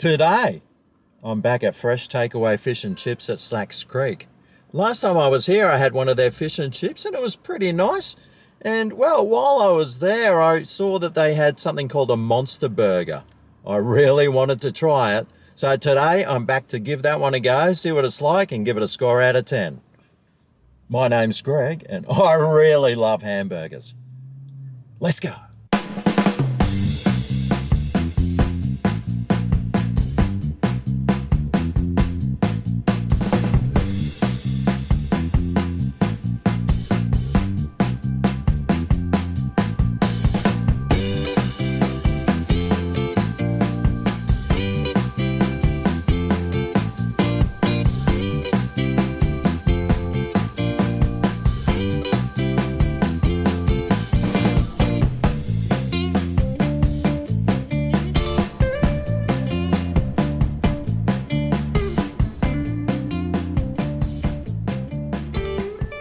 Today, I'm back at Fresh Takeaway Fish and Chips at Slacks Creek. Last time I was here, I had one of their fish and chips and it was pretty nice. And well, while I was there, I saw that they had something called a Monster Burger. I really wanted to try it. So today, I'm back to give that one a go, see what it's like, and give it a score out of 10. My name's Greg, and I really love hamburgers. Let's go.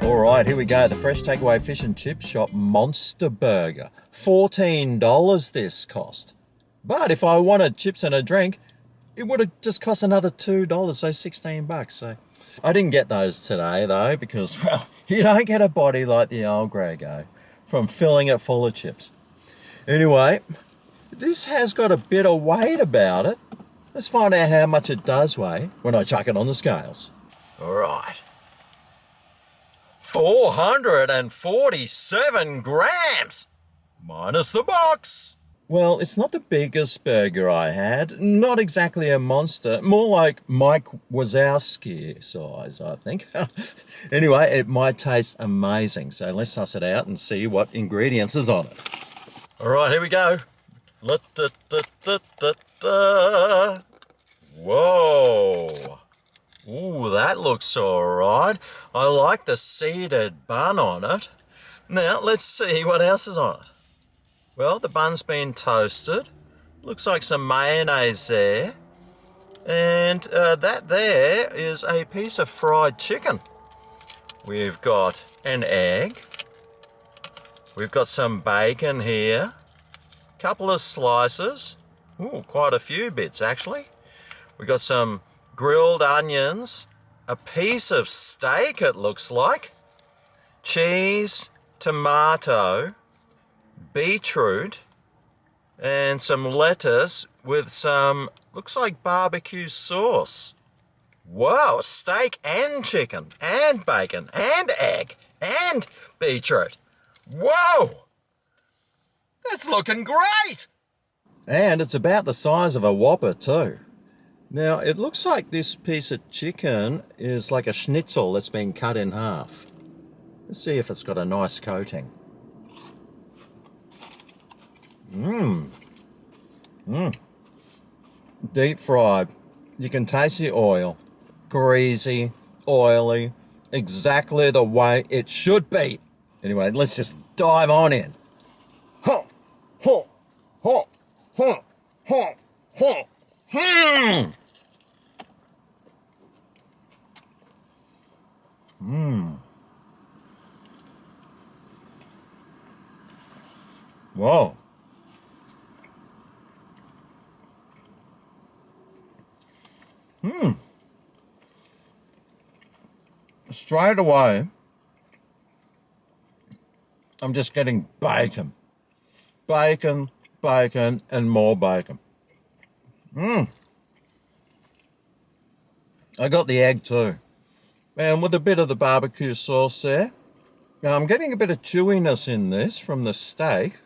Alright, here we go. The Fresh Takeaway Fish and Chip Shop Monster Burger. $14 this cost. But if I wanted chips and a drink, it would have just cost another $2, so $16. So I didn't get those today though, because well, you don't get a body like the old Grego from filling it full of chips. Anyway, this has got a bit of weight about it. Let's find out how much it does weigh when I chuck it on the scales. Alright. 447 grams, minus the box. Well, it's not the biggest burger I had, not exactly a monster, more like Mike Wazowski size, I think. Anyway, it might taste amazing, so let's suss it out and see what ingredients is on it. All right, here we go. Whoa. Ooh, that looks all right. I like the seeded bun on it. Now, let's see what else is on it. Well, the bun's been toasted. Looks like some mayonnaise there. And that there is a piece of fried chicken. We've got an egg. We've got some bacon here. Couple of slices. Ooh, quite a few bits, actually. We've got some grilled onions, a piece of steak it looks like, cheese, tomato, beetroot, and some lettuce with some, looks like barbecue sauce. Wow, steak and chicken and bacon and egg and beetroot. Whoa, that's looking great. And it's about the size of a Whopper too. Now, it looks like this piece of chicken is like a schnitzel that's been cut in half. Let's see if it's got a nice coating. Deep fried. You can taste the oil. Greasy, oily, exactly the way it should be. Anyway, let's just dive on in. Huh, huh, huh, huh, huh, huh. Whoa. Straight away, I'm just getting bacon. Bacon, bacon, and more bacon. I got the egg too. And with a bit of the barbecue sauce there. Now I'm getting a bit of chewiness in this from the steak.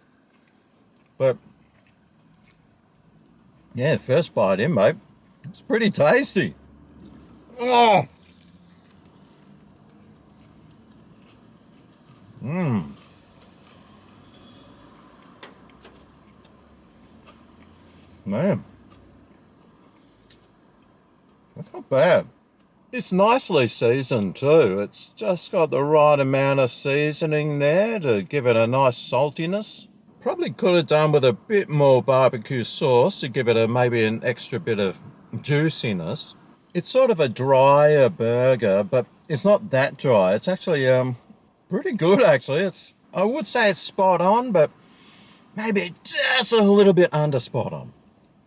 But yeah, first bite in, mate. It's pretty tasty. Oh. Man. That's not bad. It's nicely seasoned too. It's just got the right amount of seasoning there to give it a nice saltiness. Probably could have done with a bit more barbecue sauce to give it maybe an extra bit of juiciness. It's sort of a drier burger, but it's not that dry. It's actually pretty good actually. I would say it's spot on, but maybe just a little bit under spot on.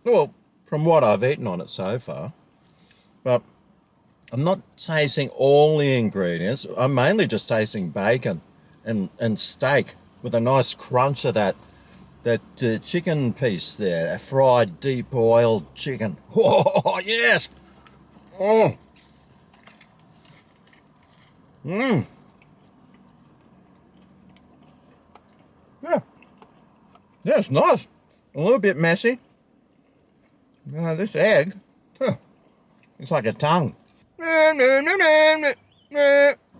Well, from what I've eaten on it so far. But I'm not tasting all the ingredients. I'm mainly just tasting bacon and steak with a nice crunch of that chicken piece there, that fried deep boiled chicken. Oh, yes! Oh. Mmm. Yeah. Yeah, it's nice. A little bit messy. This egg, it's like a tongue.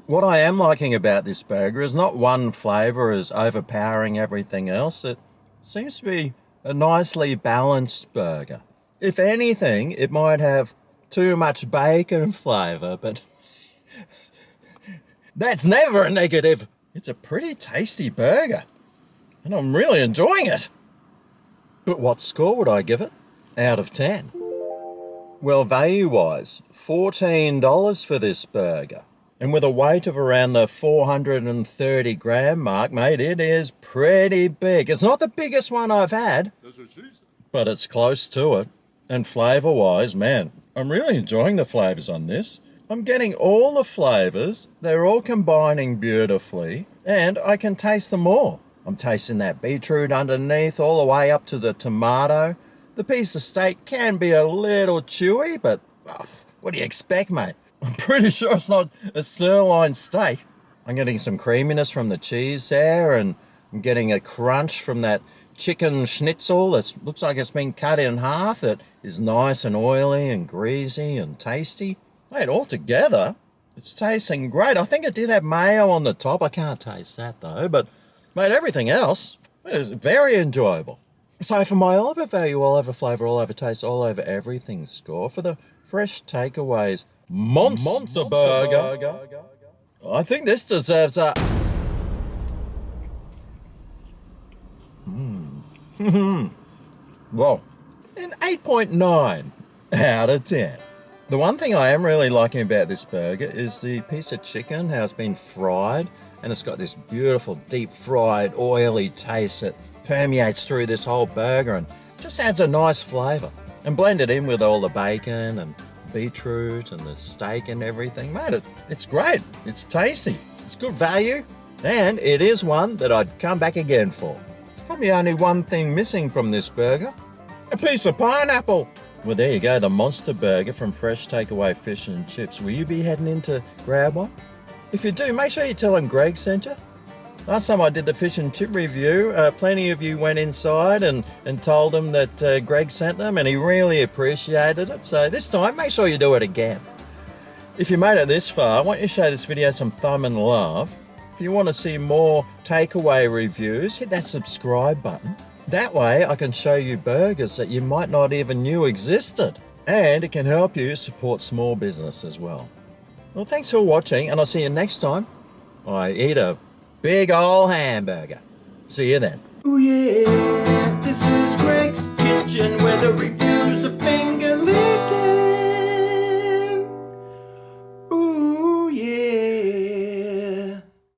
What I am liking about this burger is not one flavour is overpowering everything else. It seems to be a nicely balanced burger. If anything, it might have too much bacon flavour, but that's never a negative. It's a pretty tasty burger, and I'm really enjoying it. But what score would I give it out of 10? Well, value-wise, $14 for this burger. And with a weight of around the 430 gram mark, mate, it is pretty big. It's not the biggest one I've had, but it's close to it. And flavour-wise, man, I'm really enjoying the flavours on this. I'm getting all the flavours. They're all combining beautifully, and I can taste them all. I'm tasting that beetroot underneath all the way up to the tomato. The piece of steak can be a little chewy, but what do you expect, mate? I'm pretty sure it's not a sirloin steak. I'm getting some creaminess from the cheese there, and I'm getting a crunch from that chicken schnitzel that looks like it's been cut in half. It is nice and oily and greasy and tasty. Mate, all together, it's tasting great. I think it did have mayo on the top. I can't taste that though, but mate, everything else is very enjoyable. So for my all over value, all over flavour, all over taste, all over everything score for the Fresh Takeaways Monster Burger, I think this deserves a... well, an 8.9 out of 10. The one thing I am really liking about this burger is the piece of chicken, how it's been fried, and it's got this beautiful deep fried oily taste that permeates through this whole burger and just adds a nice flavour. And blended in with all the bacon and beetroot and the steak and everything, mate, it's great. It's tasty. It's good value, and it is one that I'd come back again for. There's probably only one thing missing from this burger: a piece of pineapple. Well, there you go, the Monster Burger from Fresh Takeaway Fish and Chips. Will you be heading in to grab one? If you do, make sure you tell them Greg sent you. Last time I did the fish and chip review, plenty of you went inside and told him that Greg sent them, and he really appreciated it. So this time, make sure you do it again. If you made it this far, I want you to show this video some thumb and love. If you want to see more takeaway reviews, hit that subscribe button. That way I can show you burgers that you might not even knew existed. And it can help you support small business as well. Well, thanks for watching, and I'll see you next time I eat a big ol' hamburger. See you then. Ooh yeah, this is Greg's Kitchen, where the review